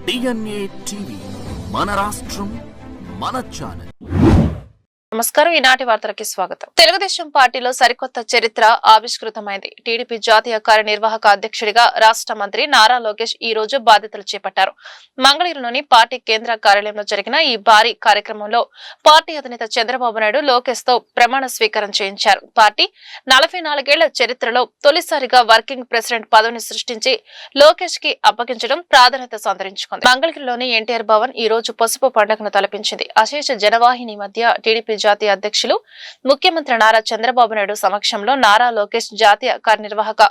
DNA TV మన రాష్ట్రం మన ఛానల్. నమస్కారం. ఈనాటి వార్తలకి స్వాగతం. తెలుగుదేశం పార్టీలో సరికొత్త చరిత్ర ఆవిష్కృతమైంది. టీడీపీ జాతీయ కార్యనిర్వాహక అధ్యక్షుడిగా రాష్ట్ర మంత్రి నారా లోకేష్ ఈ రోజు బాధ్యతలు చేపట్టారు. మంగళగిరిలోని పార్టీ కేంద్ర కార్యాలయంలో జరిగిన ఈ భారీ కార్యక్రమంలో పార్టీ అధినేత చంద్రబాబు నాయుడు లోకేష్ తో ప్రమాణ స్వీకారం చేయించారు. పార్టీ 44 ఏళ్ల చరిత్రలో తొలిసారిగా వర్కింగ్ ప్రెసిడెంట్ పదవిని సృష్టించి లోకేష్ కి అప్పగించడం ప్రాధాన్యత సంతరించుకుంది. మంగళగిరిలోని ఎన్టీఆర్ భవన్ ఈ రోజు పసుపు పండుగను తలపించింది. అశేష జనవాహిని మధ్య టీడీపీ జాతీయ అధ్యక్షులు ముఖ్యమంత్రి నారా చంద్రబాబు నాయుడు సమక్షంలో నారా లోకేష్ జాతీయ కార్యనిర్వాహక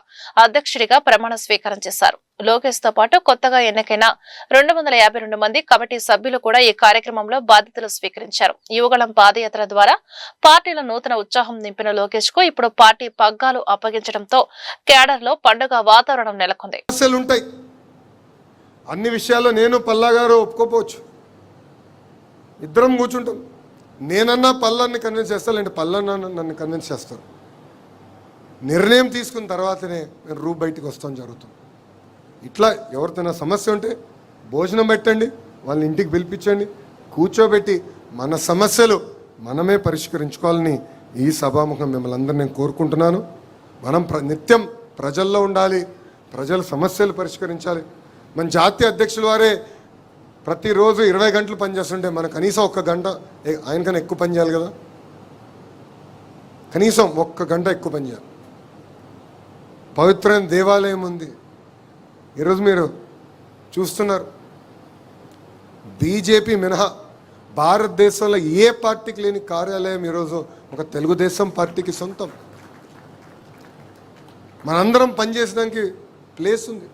అధ్యక్షుడిగా ప్రమాణ స్వీకారం చేశారు. లోకేష్ తో పాటు కొత్తగా ఎన్నికైన 252 మంది కమిటీ సభ్యులు కూడా ఈ కార్యక్రమంలో బాధ్యతలు స్వీకరించారు. యువగళం పాదయాత్ర ద్వారా పార్టీలో నూతన ఉత్సాహం నింపిన లోకేష్ కు ఇప్పుడు పార్టీ పగ్గాలు అప్పగించడంతో కేడర్ లో పండుగ వాతావరణం నెలకొంది. అన్ని విషయాల్లో నేను పల్లా గారు ఒప్పుకోపోవచ్చు, ఇద్దరం కూర్చుంటాం. నేనన్నా పల్లాన్ని కన్విన్స్ చేస్తాను, పల్లన్నా నన్ను కన్విన్స్ చేస్తారు. నిర్ణయం తీసుకున్న తర్వాతనే నేను రూప్ బయటికి వస్తాం జరుగుతుంది. ఇట్లా ఎవరితోనా సమస్య ఉంటే భోజనం పెట్టండి, వాళ్ళని ఇంటికి పిలిపించండి, కూర్చోబెట్టి మన సమస్యలు మనమే పరిష్కరించుకోవాలని ఈ సభాముఖం మిమ్మల్ని అందరూ నేను కోరుకుంటున్నాను. మనం నిత్యం ప్రజల్లో ఉండాలి, ప్రజల సమస్యలు పరిష్కరించాలి. మన జాతీయ అధ్యక్షుల వారే ప్రతిరోజు 20 గంటలు పనిచేస్తుంటే మనం కనీసం 1 గంట ఆయనకన్నా ఎక్కువ పనిచేయాలి కదా, కనీసం 1 గంట ఎక్కువ పనిచేయాలి. పవిత్రమైన దేవాలయం ఉంది. ఈరోజు మీరు చూస్తున్నారు, బీజేపీ మినహా భారతదేశంలో ఏ పార్టీకి లేని కార్యాలయం ఈరోజు ఒక తెలుగుదేశం పార్టీకి సొంతం. మనందరం పనిచేసడానికి ప్లేస్ ఉంది.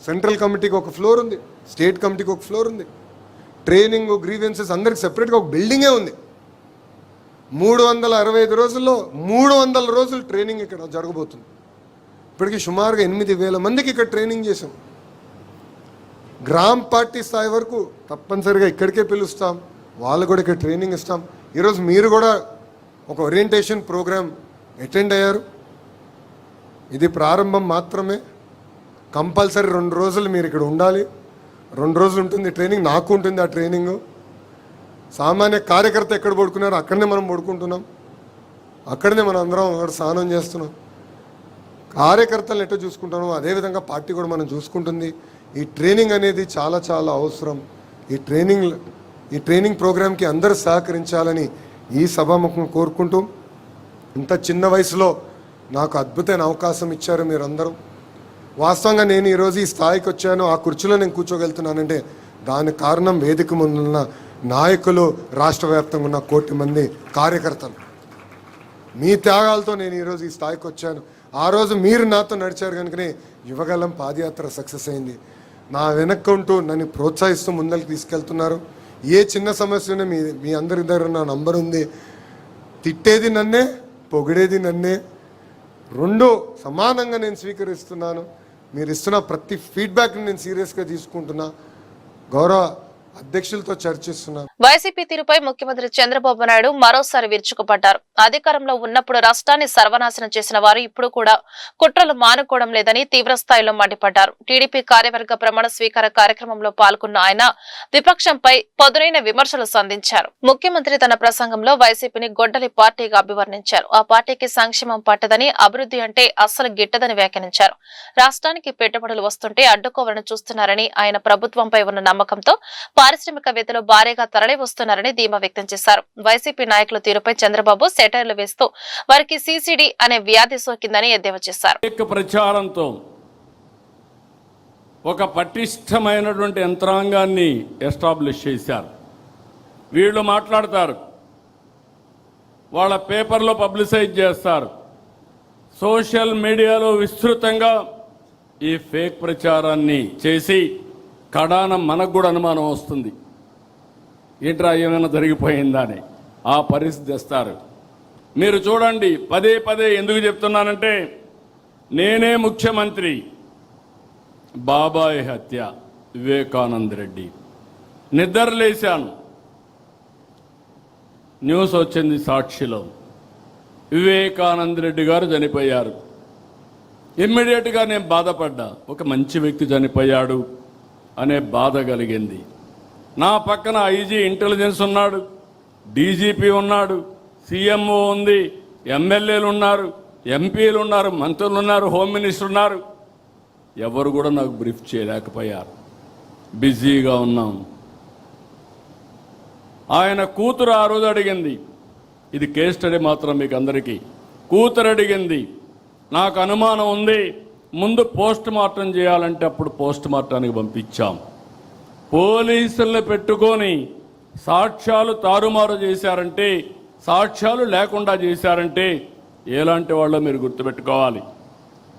సెంట్రల్ కమిటీకి ఒక ఫ్లోర్ ఉంది, స్టేట్ కమిటీకి ఒక ఫ్లోర్ ఉంది, ట్రైనింగ్ గ్రీవెన్సెస్ అందరికి సెపరేట్గా ఒక బిల్డింగే ఉంది. 365 రోజుల్లో 300 రోజులు ట్రైనింగ్ ఇక్కడ జరగబోతుంది. ఇప్పటికీ సుమారుగా 8,000 మందికి ఇక్కడ ట్రైనింగ్ చేసాం. గ్రామ పార్టీ స్థాయి వరకు తప్పనిసరిగా ఇక్కడికే పిలుస్తాం, వాళ్ళు కూడా ఇక్కడ ట్రైనింగ్ ఇస్తాం. ఈరోజు మీరు కూడా ఒక ఓరియంటేషన్ ప్రోగ్రామ్ అటెండ్ అయ్యారు. ఇది ప్రారంభం మాత్రమే. కంపల్సరీ 2 రోజులు మీరు ఇక్కడ ఉండాలి. 2 రోజులు ఉంటుంది ట్రైనింగ్, నాకు ఉంటుంది ఆ ట్రైనింగ్. సామాన్య కార్యకర్త ఎక్కడ పడుకున్నారో అక్కడనే మనం పడుకుంటున్నాం, అక్కడనే మనం అందరం స్నానం చేస్తున్నాం. కార్యకర్తలను ఎట్లా చూసుకుంటున్నాం అదేవిధంగా పార్టీ కూడా మనం చూసుకుంటుంది. ఈ ట్రైనింగ్ అనేది చాలా చాలా అవసరం. ఈ ట్రైనింగ్ ప్రోగ్రామ్కి అందరూ సహకరించాలని ఈ సభాముఖం కోరుకుంటూ, ఇంత చిన్న వయసులో నాకు అద్భుతమైన అవకాశం ఇచ్చారు మీరందరూ. వాస్తవంగా నేను ఈరోజు ఈ స్థాయికి వచ్చాను, ఆ కుర్చీలో నేను కూర్చోగలుగుతున్నానంటే దానికి కారణం వేదిక ముందున్న నాయకులు, రాష్ట్ర వ్యాప్తంగా ఉన్న 1 కోటి మంది కార్యకర్తలు. మీ త్యాగాలతో నేను ఈరోజు ఈ స్థాయికి వచ్చాను. ఆ రోజు మీరు నాతో నడిచారు కనుకనే యువగలం పాదయాత్ర సక్సెస్ అయింది. నా వెనక్కుంటూ నన్ను ప్రోత్సహిస్తూ ముందరికి తీసుకెళ్తున్నారు. ఏ చిన్న సమస్య ఉన్నా మీ అందరి దగ్గర నా నంబర్ ఉంది. తిట్టేది నన్నే, పొగిడేది నన్నే, 2 సమానంగా నేను స్వీకరిస్తున్నాను. మీరు ఇస్తున్న ప్రతి ఫీడ్బ్యాక్ని నేను సీరియస్గా తీసుకుంటున్నా. గౌరవ అధ్యక్షులతో చర్చిస్తున్నారు. వైసీపీ తీరుపై ముఖ్యమంత్రి చంద్రబాబు నాయుడు మరోసారి విరుచుకుపడ్డారు. అధికారంలో ఉన్నప్పుడు రాష్ట్రాన్ని సర్వనాశనం చేసిన వారు ఇప్పుడు కూడా కుట్రలు మానుకోవడం లేదని తీవ్ర స్థాయిలో మండిపడ్డారు. టీడీపీ కార్యవర్గ ప్రమాణ స్వీకార కార్యక్రమంలో పాల్గొన్న ఆయన విపక్షంపై పదునైన విమర్శలు సంధించారు. ముఖ్యమంత్రి తన ప్రసంగంలో వైసీపీని గొడ్డలి పార్టీగా అభివర్ణించారు. ఆ పార్టీకి సంక్షేమం పట్టదని, అభివృద్ధి అంటే అస్సలు గిట్టదని వ్యాఖ్యానించారు. రాష్ట్రానికి పెట్టుబడులు వస్తుంటే అడ్డుకోవాలని చూస్తున్నారని, ఆయన ప్రభుత్వంపై ఉన్న నమ్మకంతో పారిశ్రామికవేత్తలు భారీగా తరలి వస్తున్నారని ధీమా వ్యక్తం చేశారు. వైసీపీ నాయకుల తీరుపై చంద్రబాబు సెటైర్లు వేస్తూ వారికి సిసిడి అనే వ్యాధి సోకిందని ఎద్దేవా చేశారు. ప్రచారంతో ఒక పటిష్టమైనటువంటి యంత్రాంగాన్ని ఎస్టాబ్లిష్ చేశారు. వీళ్ళు మాట్లాడతారు, వాళ్ళ పేపర్లో పబ్లిసైజ్ చేస్తారు, సోషల్ మీడియాలో విస్తృతంగా ఈ ఫేక్ ప్రచారాన్ని చేసి కడాన మనకు కూడా అనుమానం వస్తుంది, ఏంట్రా ఏమైనా జరిగిపోయిందా అని. ఆ పరిస్థితి తెస్తారు. మీరు చూడండి, పదే పదే ఎందుకు చెప్తున్నానంటే, నేనే ముఖ్యమంత్రి, బాబాయ్ హత్య, వివేకానంద రెడ్డి, నిద్రలేశాను, న్యూస్ వచ్చింది సాక్షిలో, వివేకానంద రెడ్డి గారు చనిపోయారు. ఇమ్మీడియట్గా నేను బాధపడ్డా, ఒక మంచి వ్యక్తి చనిపోయాడు, అనే బాధ కలిగింది. నా పక్కన ఐజీ ఇంటెలిజెన్స్ ఉన్నాడు, డీజీపీ ఉన్నాడు, సీఎంఓ ఉంది, ఎమ్మెల్యేలు ఉన్నారు, ఎంపీలు ఉన్నారు, మంత్రులు ఉన్నారు, హోమ్ మినిస్టర్ ఉన్నారు. ఎవరు కూడా నాకు బ్రీఫ్ చేయలేకపోయారు. బిజీగా ఉన్నాం. ఆయన కూతురు ఆ రోజు అడిగింది, ఇది కేస్ స్టడీ మాత్రం మీకు అందరికీ. కూతురు అడిగింది, నాకు అనుమానం ఉంది, ముందు పోస్ట్ మార్టం చేయాలంటే అప్పుడు పోస్ట్ మార్టానికి పంపించాం. పోలీసుల్ని పెట్టుకొని సాక్ష్యాలు తారుమారు చేశారంటే, సాక్ష్యాలు లేకుండా చేశారంటే ఎలాంటి వాళ్ళో మీరు గుర్తుపెట్టుకోవాలి.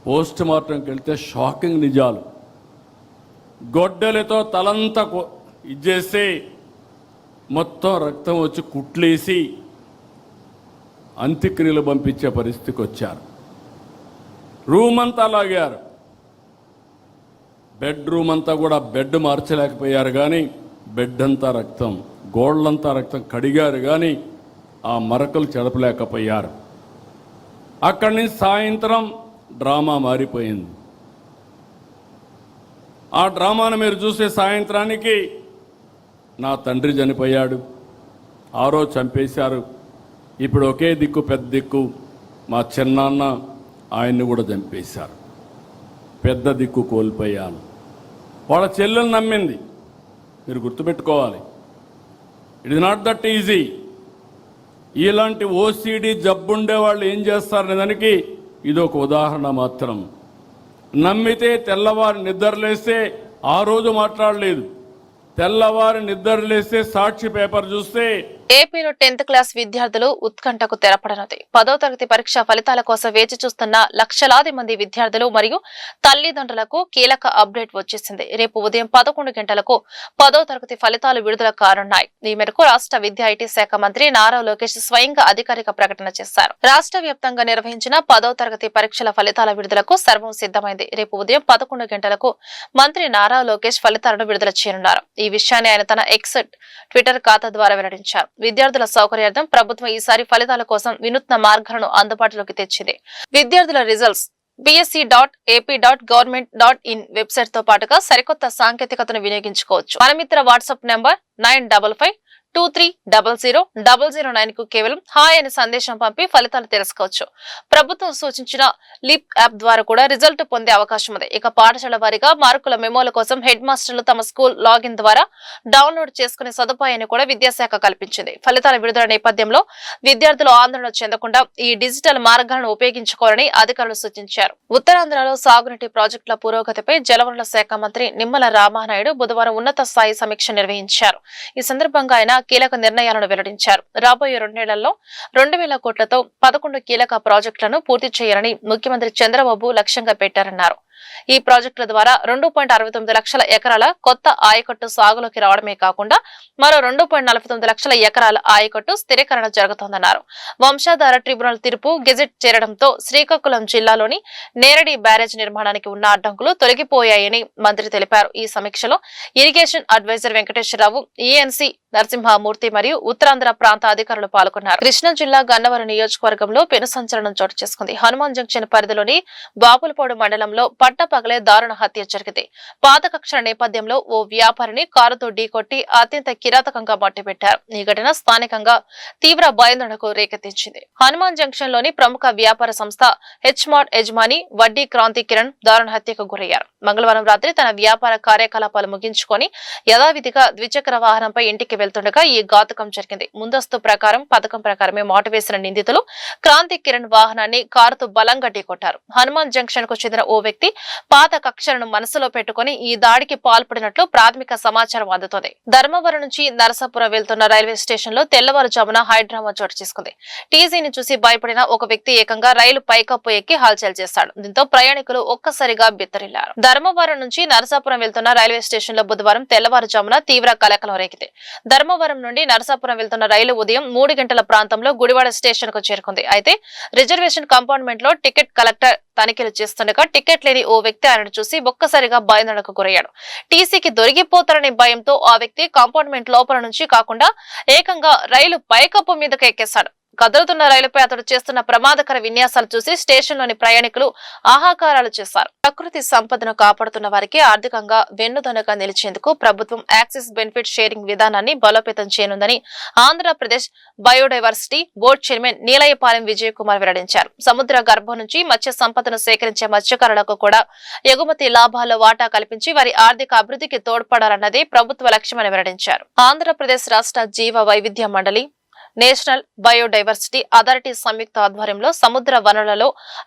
పోస్ట్ మార్టంకి వెళ్తే షాకింగ్ నిజాలు. గొడ్డలతో తలంతా ఇచ్చేస్తే మొత్తం రక్తం వచ్చి కుట్లేసి అంత్యక్రియలు పంపించే పరిస్థితికి వచ్చారు. రూమ్ అంతా లాగారు. బెడ్రూమ్ అంతా కూడా బెడ్ మార్చలేకపోయారు, కానీ బెడ్ అంతా రక్తం, గోళ్ళంతా రక్తం కడిగారు, కానీ ఆ మరకలు చెడపలేకపోయారు. అక్కడి నుంచి సాయంత్రం డ్రామా మారిపోయింది. ఆ డ్రామాను మీరు చూసే సాయంత్రానికి నా తండ్రి చనిపోయాడు, ఆ రోజు చంపేశారు. ఇప్పుడు ఒకే దిక్కు పెద్ద దిక్కు మా చిన్నాన్న, ఆయన్ని కూడా చంపేశారు. పెద్ద దిక్కు కోల్పోయాను. వాళ్ళ చెల్లెలు నమ్మింది. మీరు గుర్తుపెట్టుకోవాలి, it is not that easy. ఇలాంటి ఓసిడి జబ్బుండే వాళ్ళు ఏం చేస్తారనే దానికి ఇది ఒక ఉదాహరణ మాత్రం. నమ్మితే తెల్లవారు నిద్రలేస్తే ఆ రోజు మాట్లాడలేదు, తెల్లవారు నిద్రలేస్తే సాక్షి పేపర్ చూస్తే ఏపీలో 10th క్లాస్ విద్యార్థులు ఉత్కంఠకు తెరపడనుంది. 10వ తరగతి పరీక్ష ఫలితాల కోసం వేచి చూస్తున్న లక్షలాది మంది విద్యార్థులు మరియు తల్లిదండ్రులకు కీలక అప్డేట్ వచ్చేసింది. రేపు ఉదయం 11 గంటలకు 10వ తరగతి ఫలితాలు విడుదల కానున్నాయి. ఈ మేరకు రాష్ట్ర విద్యా ఐటీ శాఖ మంత్రి నారా లోకేష్ స్వయంగా అధికారిక ప్రకటన చేశారు. రాష్ట్ర వ్యాప్తంగా నిర్వహించిన 10వ తరగతి పరీక్షల ఫలితాల విడుదలకు సర్వం సిద్ధమైంది. రేపు ఉదయం 11 గంటలకు మంత్రి నారా లోకేష్ ఫలితాలను విడుదల చేయనున్నారు. ఈ విషయాన్ని ఆయన తన ఎక్స్ ట్విట్టర్ ఖాతా ద్వారా వెల్లడించారు. విద్యార్థుల సౌకర్యార్థం ప్రభుత్వం ఈసారి ఫలితాల కోసం వినూత్న మార్గాలను అందుబాటులోకి తెచ్చింది. విద్యార్థుల రిజల్ట్స్ bsc.ap.government.in వెబ్సైట్ తో పాటుగా సరికొత్త సాంకేతికతను వినియోగించుకోవచ్చు. మనమిత్ర వాట్సాప్ నంబర్ 9552300009 కు కేవలం హాయ్ అనే సందేశం పంపి ఫలితాలు తెలుసుకోవచ్చు. ప్రభుత్వం సూచించిన లిప్ యాప్ ద్వారా కూడా రిజల్ట్ పొందే అవకాశం ఉంది. ఇక పాఠశాల వారీగా మార్కుల మెమోల కోసం హెడ్ మాస్టర్లు తమ స్కూల్ లాగిన్ ద్వారా డౌన్లోడ్ చేసుకునే సదుపాయాన్ని కూడా విద్యాశాఖ కల్పించింది. ఫలితాల విడుదల నేపథ్యంలో విద్యార్థులు ఆందోళన చెందకుండా ఈ డిజిటల్ మార్గాలను ఉపయోగించుకోవాలని అధికారులు సూచించారు. ఉత్తరాంధ్రలో సాగునీటి ప్రాజెక్టుల పురోగతిపై జలవనరుల శాఖ మంత్రి నిమ్మల రామానాయుడు బుధవారం ఉన్నత స్థాయి సమీక్ష నిర్వహించారు. ఈ సందర్భంగా ఆయన కీలక నిర్ణయాలను వెల్లడించారు. రాబోయే 2 నెలల్లో 2000 కోట్లతో 11 కీలక ప్రాజెక్టులను పూర్తి చేయాలని ముఖ్యమంత్రి చంద్రబాబు లక్ష్యంగా పెట్టారన్నారు. ఈ ప్రాజెక్టుల ద్వారా 2.69 లక్షల ఎకరాల కొత్త ఆయకట్టు సాగులోకి రావడమే కాకుండా మరో 2.49 లక్షల ఎకరాల ఆయకట్టు స్థిరీకరణ జరుగుతోందన్నారు. వంశాధార ట్రిబ్యునల్ తీర్పు గెజెట్ చేరడంతో శ్రీకాకుళం జిల్లాలోని నేరడి బ్యారేజ్ నిర్మాణానికి ఉన్న అడ్డంకులు తొలగిపోయాయని మంత్రి తెలిపారు. ఈ సమీక్షలో irrigation adviser Venkateswara Rao, ENC Narasimhamurthy మరియు ఉత్తరాంధ్ర ప్రాంత అధికారులు పాల్గొన్నారు. కృష్ణా జిల్లా గన్నవరం నియోజకవర్గంలో పెను సంచలనం చోటు చేసుకుంది. హనుమాన్ జంక్షన్ పరిధిలోని బాపులపాడు మండలంలో పట్టపగలే దారుణ హత్య జరిగింది. పాత కక్షల నేపథ్యంలో ఓ వ్యాపారిని కారుతో ఢీకొట్టి అత్యంత కిరాతకంగా మట్టిపెట్టారు. ఈ ఘటన స్థానికంగా తీవ్ర భయాందోళనకు రేకెత్తించింది. హనుమాన్ జంక్షన్ లోని ప్రముఖ వ్యాపార సంస్థ హెచ్మార్ట్ యజమాని వడ్డీ క్రాంతి కిరణ్ దారుణ హత్యకు గురయ్యారు. మంగళవారం రాత్రి తన వ్యాపార కార్యకలాపాలు ముగించుకొని యథావిధిగా ద్విచక్ర వాహనంపై ఇంటికి వెళ్తుండగా ఈ ఘాతుకం జరిగింది. ముందస్తు పథకం ప్రకారమే మాటు వేసిన నిందితులు క్రాంతి కిరణ్ వాహనాన్ని కారుతో బలంగా ఢీకొట్టారు. హనుమాన్ జంక్షన్ కు చెందిన ఓ వ్యక్తి పాత కక్షలను మనసులో పెట్టుకుని ఈ దాడికి పాల్పడినట్లు ప్రాథమిక సమాచారం అందుతోంది. ధర్మవరం నుంచి నరసాపురం వెళ్తున్న రైల్వే స్టేషన్ లో తెల్లవారుజామున హైడ్రామా చోటు చేసుకుంది. టీజీని చూసి భయపడిన ఒక వ్యక్తి ఏకంగా రైలు పైకప్పు ఎక్కి హల్చల్ చేశాడు. దీంతో ప్రయాణికులు ఒక్కసారిగా బిత్తరిల్లారు. ధర్మవరం నుంచి నరసాపురం వెళ్తున్న రైల్వే స్టేషన్ లో బుధవారం తెల్లవారుజామున తీవ్ర కలకలం రేగింది. ధర్మవరం నుండి నరసాపురం వెళ్తున్న రైలు ఉదయం 3 గంటల ప్రాంతంలో గుడివాడ స్టేషన్ కు చేరుకుంది. అయితే రిజర్వేషన్ కంపార్ట్మెంట్ లో టికెట్ కలెక్టర్ తనిఖీలు చేస్తుండగా టికెట్ లేని ఓ వ్యక్తి ఆయనను చూసి ఒక్కసారిగా భయాందోళనకు గురయ్యాడు. టీసీకి దొరికిపోతారనే భయంతో ఆ వ్యక్తి కంపార్ట్మెంట్ లోపల నుంచి కాకుండా ఏకంగా రైలు పైకప్పు మీదకు ఎక్కేశాడు. కదులుతున్న రైలుపై అతడు చేస్తున్న ప్రమాదకర విన్యాసాలు చూసి స్టేషన్లోని ప్రయాణికులు ఆహాకారాలు చేశారు. ప్రకృతి సంపదను కాపాడుతున్న వారికి ఆర్థికంగా వెన్నుదన్నుగా నిలిచేందుకు ప్రభుత్వం యాక్సిస్ బెనిఫిట్ షేరింగ్ విధానాన్ని బలోపేతం చేయనుందని Andhra Pradesh biodiversity board chairman Neelayapalem Vijay Kumar వెల్లడించారు. సముద్ర గర్భం నుంచి మత్స్య సంపదను సేకరించే మత్స్యకారులకు కూడా ఎగుమతి లాభాల్లో వాటా కల్పించి వారి ఆర్థిక అభివృద్ధికి తోడ్పడాలన్నది ప్రభుత్వ లక్ష్యమని వెల్లడించారు. ఆంధ్రప్రదేశ్ రాష్ట్ర జీవ వైవిధ్య మండలి, నేషనల్ బయోడైవర్సిటీ అథారిటీ సంయుక్త ఆధ్వర్యంలో సముద్ర వనరులలో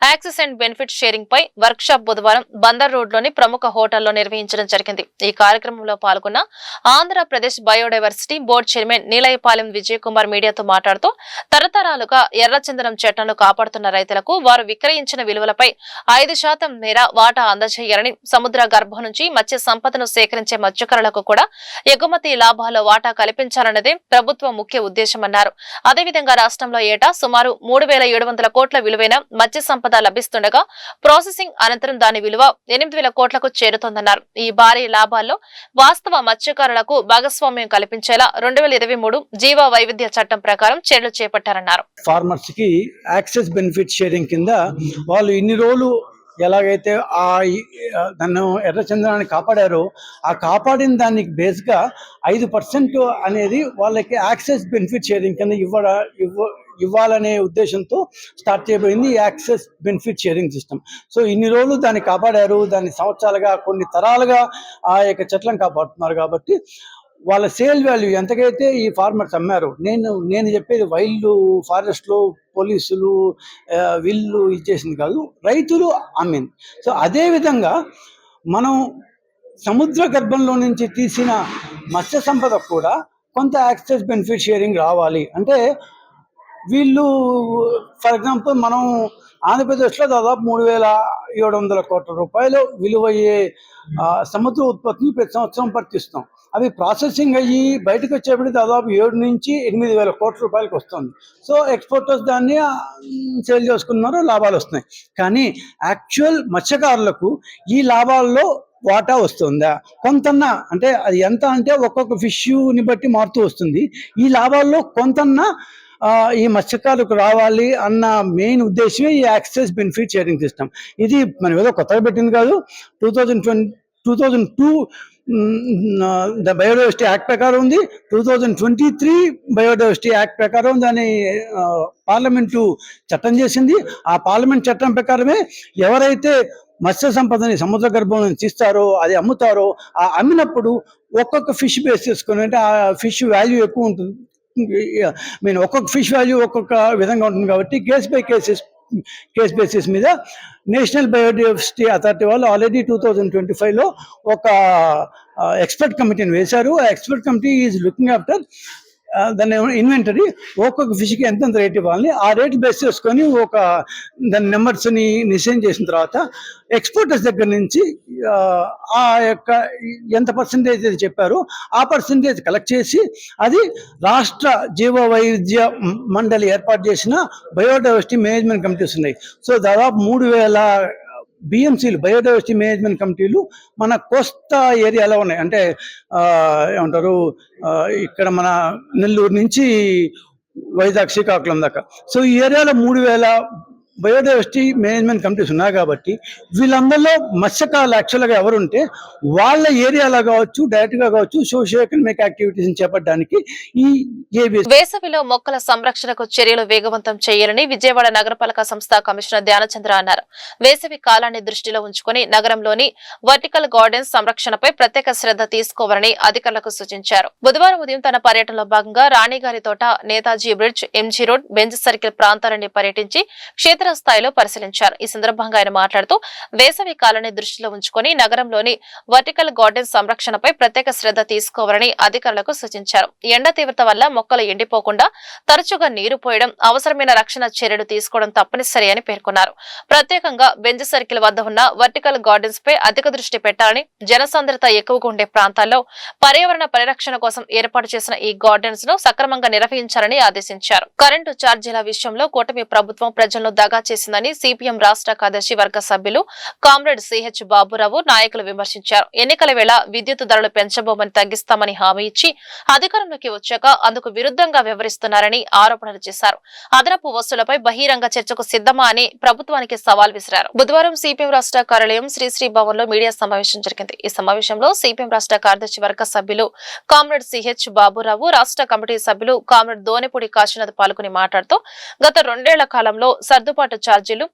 యాక్సెస్ అండ్ బెనిఫిట్ షేరింగ్ పై వర్క్ షాప్ బుధవారం బందర్ రోడ్ లోని ప్రముఖ హోటల్లో నిర్వహించడం జరిగింది. ఈ కార్యక్రమంలో పాల్గొన్న Andhra Pradesh biodiversity board chairman Neelayapalem Vijay Kumar మీడియాతో మాట్లాడుతూ తరతరాలుగా ఎర్రచందనం చెట్లను కాపాడుతున్న రైతులకు వారు విక్రయించిన విలువలపై 5% మేర వాటా అందజేయాలని, సముద్ర గర్భం నుంచి మత్స్య సంపదను సేకరించే మత్స్యకారులకు కూడా ఎగుమతి లాభాల్లో వాటా కల్పించాలన్నదే ప్రభుత్వ ముఖ్య ఉద్దేశమన్నారు. అదేవిధంగా రాష్ట్రంలో ఏటా సుమారు 3,700 కోట్ల విలువైన మత్స్య సంపద లభిస్తుండగా ప్రాసెసింగ్ అనంతరం దాని విలువ 8,000 కోట్లకు చేరుతోందన్నారు. ఈ భారీ లాభాల్లో వాస్తవ మత్స్యకారులకు భాగస్వామ్యం కల్పించేలా 2023 జీవ వైవిధ్య చట్టం ప్రకారం చర్యలు చేపట్టారన్నారు. ఫార్మర్స్ కి యాక్సెస్ బెనిఫిట్ షేరింగ్ కింద వాళ్ళు ఇన్ని రోజులు ఎలాగైతే నన్ను ఎర్రచందనాన్ని కాపాడారో ఆ కాపాడిన దానికి బేస్గా 5% అనేది వాళ్ళకి యాక్సెస్ బెనిఫిట్ షేరింగ్ కింద ఇవ్వాలనే ఉద్దేశంతో స్టార్ట్ చేయబడింది access benefit sharing system. So ఇన్ని రోజులు దాన్ని కాపాడారు, దాన్ని సంవత్సరాలుగా కొన్ని తరాలుగా ఆ యొక్క చెట్లను కాపాడుతున్నారు కాబట్టి వాళ్ళ సేల్ వాల్యూ ఎంతకైతే ఈ ఫార్మర్స్ అమ్మారు, నేను చెప్పేది వైల్డ్ ఫారెస్ట్లో పోలీసులు వీళ్ళు ఇచ్చేసింది కాదు, రైతులు అమ్మింది. సో అదేవిధంగా మనం సముద్ర గర్భంలో నుంచి తీసిన మత్స్య సంపద కూడా కొంత యాక్సెస్ బెనిఫిట్ షేరింగ్ రావాలి. అంటే వీళ్ళు ఫర్ ఎగ్జాంపుల్ మనం ఆంధ్రప్రదేశ్లో దాదాపు 3,700 కోట్ల రూపాయలు విలువయ్యే సముద్ర ఉత్పత్తిని ప్రతి సంవత్సరం పట్టిస్తాం. అవి ప్రాసెసింగ్ అయ్యి బయటకు వచ్చేప్పటికి దాదాపు 7 నుంచి 8,000 కోట్ల రూపాయలకు వస్తుంది. సో ఎక్స్పోర్టర్స్ దాన్ని సేల్ చేసుకున్నారు, లాభాలు వస్తున్నాయి. కానీ యాక్చువల్ మత్స్యకారులకు ఈ లాభాల్లో వాటా వస్తుందా కొంతన్నా, అంటే అది ఎంత అంటే ఒక్కొక్క ఫిష్ని బట్టి మారుతూ వస్తుంది. ఈ లాభాల్లో కొంతన్నా ఈ మత్స్యకారులకు రావాలి అన్న మెయిన్ ఉద్దేశమే ఈ యాక్సెస్ బెనిఫిట్ షేరింగ్ సిస్టమ్. ఇది మనం ఏదో కొత్తగా పెట్టింది కాదు. 2002 ద బయోడైవర్సిటీ యాక్ట్ ప్రకారం ఉంది. 2023 బయోడైవర్సిటీ యాక్ట్ ప్రకారం దాన్ని పార్లమెంటు చట్టం చేసింది. ఆ పార్లమెంట్ చట్టం ప్రకారమే ఎవరైతే మత్స్య సంపదని సముద్ర గర్భంలో తీస్తారో, అది అమ్ముతారో, ఆ అమ్మినప్పుడు ఒక్కొక్క ఫిష్ బేస్ చేసుకుని, అంటే ఆ ఫిష్ వాల్యూ ఎక్కువ ఉంటుంది, ఒక్కొక్క ఫిష్ వాల్యూ ఒక్కొక్క విధంగా ఉంటుంది కాబట్టి కేస్ బేసిస్ మీద నేషనల్ బయోడైవర్సిటీ అథారిటీ వాళ్ళు ఆల్రెడీ 2025లో ఒక ఎక్స్పర్ట్ కమిటీని వేశారు. ఆ expert committee is looking after దాన్ని ఇన్వెంటరీ, ఒక్కొక్క ఫిష్కి ఎంతెంత రేట్ ఇవ్వాలని ఆ రేట్ బేస్ చేసుకొని దాని నెంబర్స్ని నిశ్చయం చేసిన తర్వాత ఎక్స్పోర్టర్స్ దగ్గర నుంచి ఆ యొక్క ఎంత పర్సంటేజ్ చెప్పారో ఆ పర్సంటేజ్ కలెక్ట్ చేసి అది రాష్ట్ర జీవ వైవిధ్య మండలి ఏర్పాటు చేసిన బయోడైవర్సిటీ మేనేజ్మెంట్ కమిటీస్ ఉన్నాయి. సో దాదాపు 3,000 బిఎంసీలు బయోడైవర్సిటీ మేనేజ్మెంట్ కమిటీలు మన కోస్తా ఏరియాలో ఉన్నాయి. అంటే ఏమంటారు, ఇక్కడ మన నెల్లూరు నుంచి వైజాగ్, శ్రీకాకుళం దాకా. సో ఈ ఏరియాలో 3,000 బయోడైవర్సిటీ మేనేజ్మెంట్ కమిటీస్ ఉన్నాయి కాబట్టి వీళ్ళందరిలో మత్స్యకారులు యాక్చువల్గా ఎవరుంటే వాళ్ళ ఏరియాలో కావచ్చు, డైరెక్ట్గా కావచ్చు, సోషియో ఎకనామిక్ యాక్టివిటీస్ చేపట్టడానికి ఈ ఏబిఎస్. వేసవిలో మొక్కల సంరక్షణకు చర్యలు వేగవంతం చేయాలని విజయవాడ నగరపాలక సంస్థ కమిషనర్ ధ్యానచంద్ర అన్నారు. వేసవి కాలాన్ని దృష్టిలో ఉంచుకుని నగరంలోని వర్టికల్ గార్డెన్స్ సంరక్షణపై ప్రత్యేక శ్రద్ధ తీసుకోవాలని అధికారులకు సూచించారు. బుధవారం ఉదయం తన పర్యటనలో భాగంగా Ranigari Thota, Netaji bridge, MG road, bench circle ప్రాంతాలని పర్యటించి క్షేత్ర స్థాయిలో పరిశీలించారు. ఈ సందర్భంగా ఆయన మాట్లాడుతూ వేసవి కాలాన్ని దృష్టిలో ఉంచుకుని నగరంలోని వర్టికల్ గార్డెన్ సంరక్షణపై ప్రత్యేక శ్రద్ధ తీసుకోవాలని అధికారులకు సూచించారు. ఎండ తీవ్రత వల్ల మొక్కలు ఎండిపోకుండా తరచుగా నీరు పోయడం, అవసరమైన రక్షణ చర్యలు తీసుకోవడం తప్పనిసరి అని పేర్కొన్నారు. ప్రత్యేకంగా బెంచ్ సర్కిల్ వద్ద ఉన్న వర్టికల్ గార్డెన్స్ పై అధిక దృష్టి పెట్టాలని, జనసాంద్రత ఎక్కువగా ఉండే ప్రాంతాల్లో పర్యావరణ పరిరక్షణ కోసం ఏర్పాటు చేసిన ఈ గార్డెన్స్ ను సక్రమంగా నిర్వహించాలని ఆదేశించారు. కరెంటు ఛార్జీల విషయంలో కూటమి ప్రభుత్వం ప్రజలను దగా దగా చేసిందని సిపిఎం రాష్ట్ర కార్యదర్శి వర్గ సభ్యులు కామ్రేడ్ సిహెచ్ బాబురావు నాయకులు విమర్శించారు. ఎన్నికల వేళ విద్యుత్ ధరలు పెంచబోమని తగ్గిస్తామని హామీ ఇచ్చి అధికారంలోకి వచ్చాక అందుకు విరుద్ధంగా వ్యవహరిస్తున్నారని ఆరోపణలు చేశారు. అదనపు వసూలపై బహిరంగ చర్చకు సిద్ధమా అని ప్రభుత్వానికి సవాల్ విసిరారు. బుధవారం సిపిఎం రాష్ట్ర కార్యాలయం శ్రీశ్రీ భవన్ లో మీడియా సమావేశం జరిగింది. ఈ సమావేశంలో సిపిఎం రాష్ట్ర కార్యదర్శి వర్గ సభ్యులు కామ్రేడ్ సిహెచ్ బాబురావు, రాష్ట్ర కమిటీ సభ్యులు కామ్రేడ్ దోనెపూడి కాశీనాథ్ పాల్గొని మాట్లాడుతూ గత 2 ఏళ్ల కాలంలో సర్దుబాటు ఛార్జీలు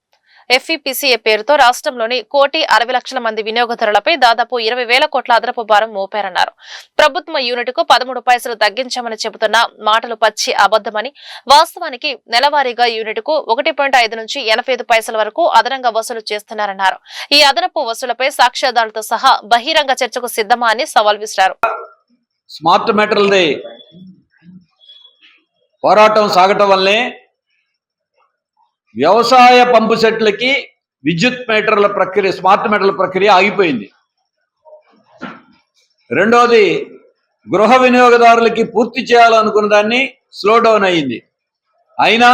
ఎఫ్ఈపీసీఏ పేరుతో రాష్ట్రంలోని 1,60,00,000 మంది వినియోగదారులపై దాదాపు 20,000 కోట్ల అదనపు భారం మోపారన్నారు. ప్రభుత్వ యూనిట్కు 13 పైసలు తగ్గించామని చెబుతున్న మాటలు పచ్చి అబద్దమని, వాస్తవానికి నెలవారీగా యూనిట్కు 1.5 నుంచి 85 పైసల వరకు అదనంగా వసూలు చేస్తున్నారన్నారు. ఈ అదనపు వసూలపై సాక్ష్యాధారాలతో సహా బహిరంగ చర్చకు సిద్ధమా అని సవాల్ విసిరారు. స్మార్ట్ మీటర్లది పోరాటం సాగటం వల్లే వ్యవసాయ పంపు సెట్లకి విద్యుత్ మీటర్ల ప్రక్రియ, స్మార్ట్ మీటర్ల ప్రక్రియ ఆగిపోయింది. రెండోది, గృహ వినియోగదారులకి పూర్తి చేయాలనుకున్న దాన్ని స్లో డౌన్ అయ్యింది. అయినా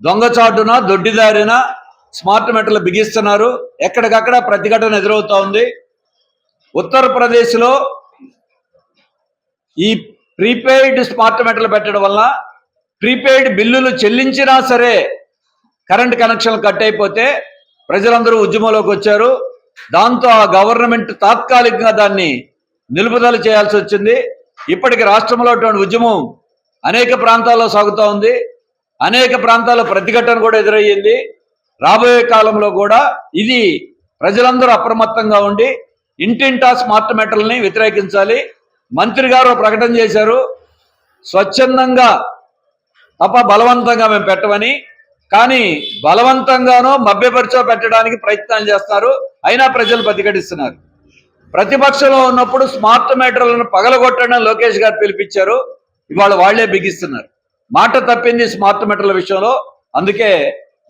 దొంగచాటున దొడ్డిదారిన స్మార్ట్ మీటర్లు బిగిస్తున్నారు. ఎక్కడికక్కడ ప్రతిఘటన ఎదురవుతా ఉంది. ఉత్తరప్రదేశ్లో ఈ ప్రీపెయిడ్ స్మార్ట్ మీటర్లు పెట్టడం వల్ల ప్రీపెయిడ్ బిల్లులు చెల్లించినా సరే కరెంట్ కనెక్షన్లు కట్ అయిపోతే ప్రజలందరూ ఉద్యమంలోకి వచ్చారు. దాంతో ఆ గవర్నమెంట్ తాత్కాలికంగా దాన్ని నిలుపుదల చేయాల్సి వచ్చింది. ఇప్పటికి రాష్ట్రంలో ఉద్యమం అనేక ప్రాంతాల్లో సాగుతూ ఉంది. అనేక ప్రాంతాల్లో ప్రతిఘటన కూడా ఎదురయ్యింది. రాబోయే కాలంలో కూడా ఇది ప్రజలందరూ అప్రమత్తంగా ఉండి ఇంటింటా స్మార్ట్ మీటర్లని వ్యతిరేకించాలి. మంత్రి గారు ప్రకటన చేశారు, స్వచ్ఛందంగా తప్ప బలవంతంగా మేము పెట్టమని. కానీ బలవంతంగానో మభ్యపరిచో పెట్టడానికి ప్రయత్నాలు చేస్తారు. అయినా ప్రజలు ప్రతిఘటిస్తున్నారు. ప్రతిపక్షంలో ఉన్నప్పుడు స్మార్ట్ మీటర్లను పగలగొట్టడం లోకేష్ గారు పిలిపించారు. ఇవాళ వాళ్లే బిగిస్తున్నారు. మాట తప్పింది స్మార్ట్ మీటర్ల విషయంలో. అందుకే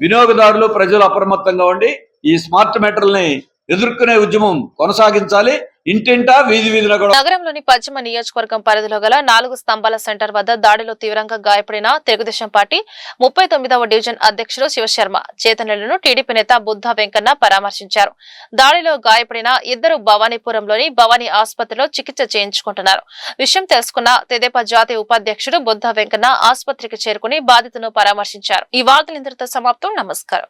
వినియోగదారులు, ప్రజలు అప్రమత్తంగా ఉండి ఈ స్మార్ట్ మీటర్లని ఎదుర్కొనే ఉద్యమం కొనసాగించాలి. ఇంటింటా వీధి వీధిలో కూడా. నగరంలోని పశ్చిమ నియోజకవర్గం పరిధిలో గల 4 స్తంభాల సెంటర్ వద్ద దాడిలో తీవ్రంగా గాయపడిన తెలుగుదేశం పార్టీ 39వ డివిజన్ అధ్యక్షుడు శివశర్మ చేతనలను టీడీపీ నేత బుద్ధ వెంకన్న పరామర్శించారు. దాడిలో గాయపడిన ఇద్దరు భవానీపురంలోని భవానీ ఆసుపత్రిలో చికిత్స చేయించుకుంటున్నారు. విషయం తెలుసుకున్న తెదేపా జాతీయ ఉపాధ్యక్షుడు బుద్ధ వెంకన్న ఆసుపత్రికి చేరుకుని బాధితులను పరామర్శించారు. ఈ వార్తలు ఇంతటితో సమాప్తం. నమస్కారం.